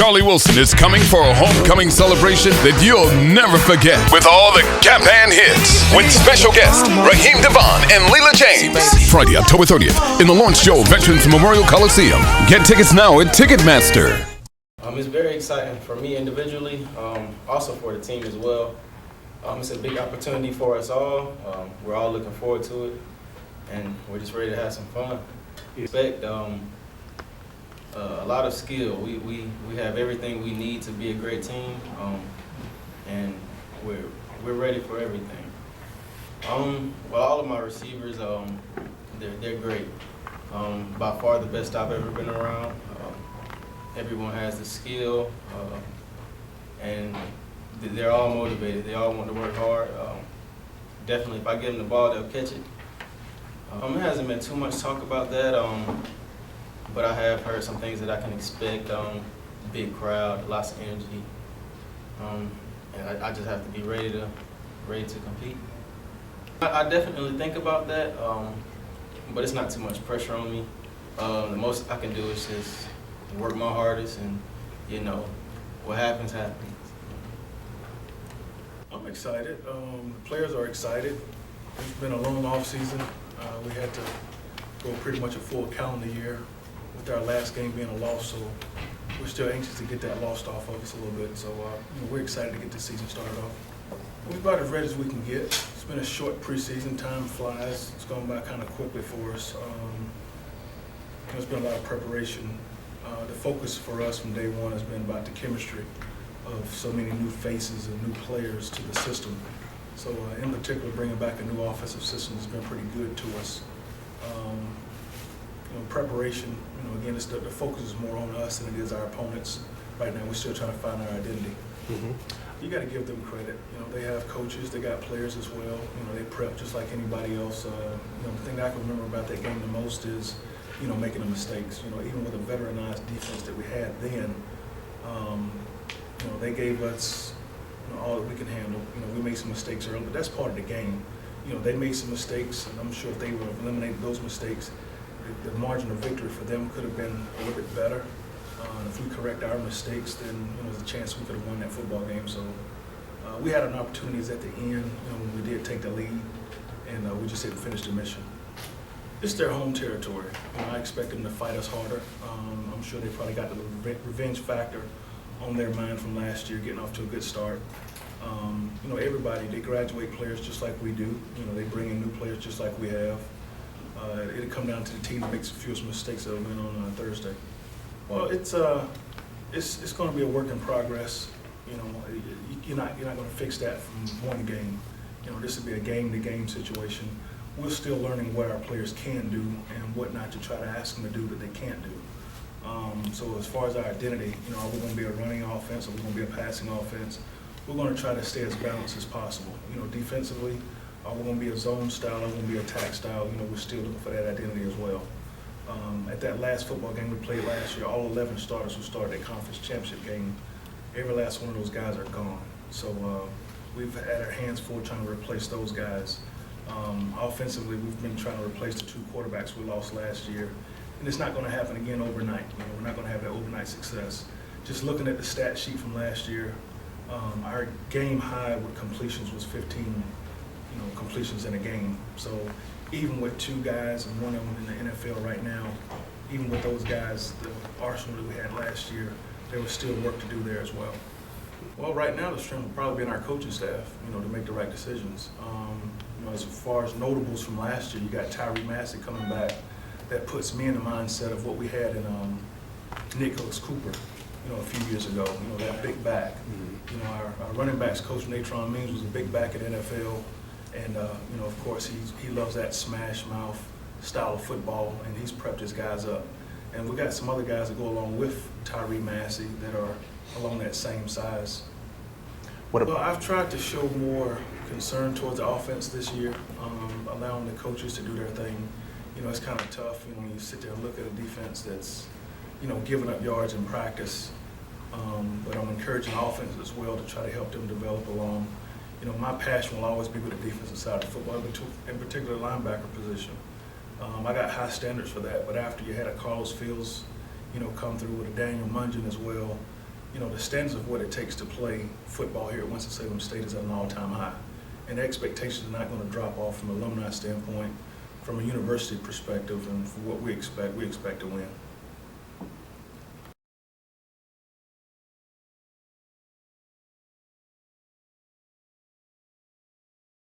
Charlie Wilson is coming for a homecoming celebration that you'll never forget. With all the Campaign hits. With special guests Raheem Devon and Leela James. Friday, October 30th in the Lawrence Joe Veterans Memorial Coliseum. Get tickets now at Ticketmaster. It's very exciting for me individually, also for the team as well. It's a big opportunity for us all. We're all looking forward to it, and we're just ready to have some fun. We expect a lot of skill. We have everything we need to be a great team, and we're ready for everything. Well, all of my receivers, they're great. By far the best I've ever been around. Everyone has the skill, and they're all motivated. They all want to work hard. Definitely, if I give them the ball, they'll catch it. It hasn't been too much talk about that, but I have heard some things that I can expect. Big crowd, lots of energy, and I just have to be ready to compete. I definitely think about that, but it's not too much pressure on me. The most I can do is just work my hardest, and what happens, happens. I'm excited. The players are excited. It's been a long off season. We had to go pretty much a full calendar year with our last game being a loss, so we're still anxious to get that lost off of us a little bit. So we're excited to get this season started off. We're about as ready as we can get. It's been a short preseason. Time flies. It's gone by kind of quickly for us. There's been a lot of preparation. The focus for us from day one has been about the chemistry of so many new faces and new players to the system. So in particular, bringing back a new offensive system has been pretty good to us. Preparation, again, the focus is more on us than it is our opponents. Right now, we're still trying to find our identity. Mm-hmm. You got to give them credit. They have coaches, they got players as well. They prep just like anybody else. The thing that I can remember about that game the most is making the mistakes. Even with a veteranized defense that we had then, they gave us all that we can handle. We made some mistakes early, but that's part of the game. They made some mistakes, and I'm sure if they would have eliminated those mistakes, the margin of victory for them could have been a little bit better. And if we correct our mistakes, then there's a chance we could have won that football game. So we had an opportunity at the end, when we did take the lead, and we just didn't finish the mission. It's their home territory. I expect them to fight us harder. I'm sure they probably got the revenge factor on their mind from last year, getting off to a good start. Everybody, they graduate players just like we do. They bring in new players just like we have. It'll come down to the team that makes a few mistakes that will win on Thursday. Well, it's going to be a work in progress. You're not going to fix that from one game. This will be a game-to-game situation. We're still learning what our players can do and what not to try to ask them to do that they can't do. So as far as our identity, are we going to be a running offense or are we going to be a passing offense? We're going to try to stay as balanced as possible. Defensively, are we going to be a zone style or are we going to be attack style? We're still looking for that identity as well. At that last football game we played last year, all 11 starters who started that conference championship game, every last one of those guys are gone. So we've had our hands full trying to replace those guys. Offensively, we've been trying to replace the two quarterbacks we lost last year. And it's not going to happen again overnight. We're not going to have that overnight success. Just looking at the stat sheet from last year, our game high with completions was 15 completions in a game. So even with two guys and one of them in the NFL right now, even with those guys, the arsenal that we had last year, there was still work to do there as well. Well, right now the strength will probably be in our coaching staff, to make the right decisions. As far as notables from last year, you got Tyree Massey coming back. That puts me in the mindset of what we had in Nicholas Cooper, a few years ago. That big back. Mm-hmm. Our running backs coach Natron Means was a big back at NFL, and of course he loves that smash mouth style of football, and he's prepped his guys up. And we got some other guys that go along with Tyree Massey that are along that same size. Well, I've tried to show more concern towards the offense this year, allowing the coaches to do their thing. It's kind of tough, when you sit there and look at a defense that's, giving up yards in practice. But I'm encouraging offense as well to try to help them develop along. My passion will always be with the defensive side of football, in particular linebacker position. I got high standards for that, but after you had a Carlos Fields, come through with a Daniel Mungin as well, you know, the standards of what it takes to play football here at Winston-Salem State is at an all-time high. And the expectations are not going to drop off from an alumni standpoint, from a university perspective, and for what we expect to win.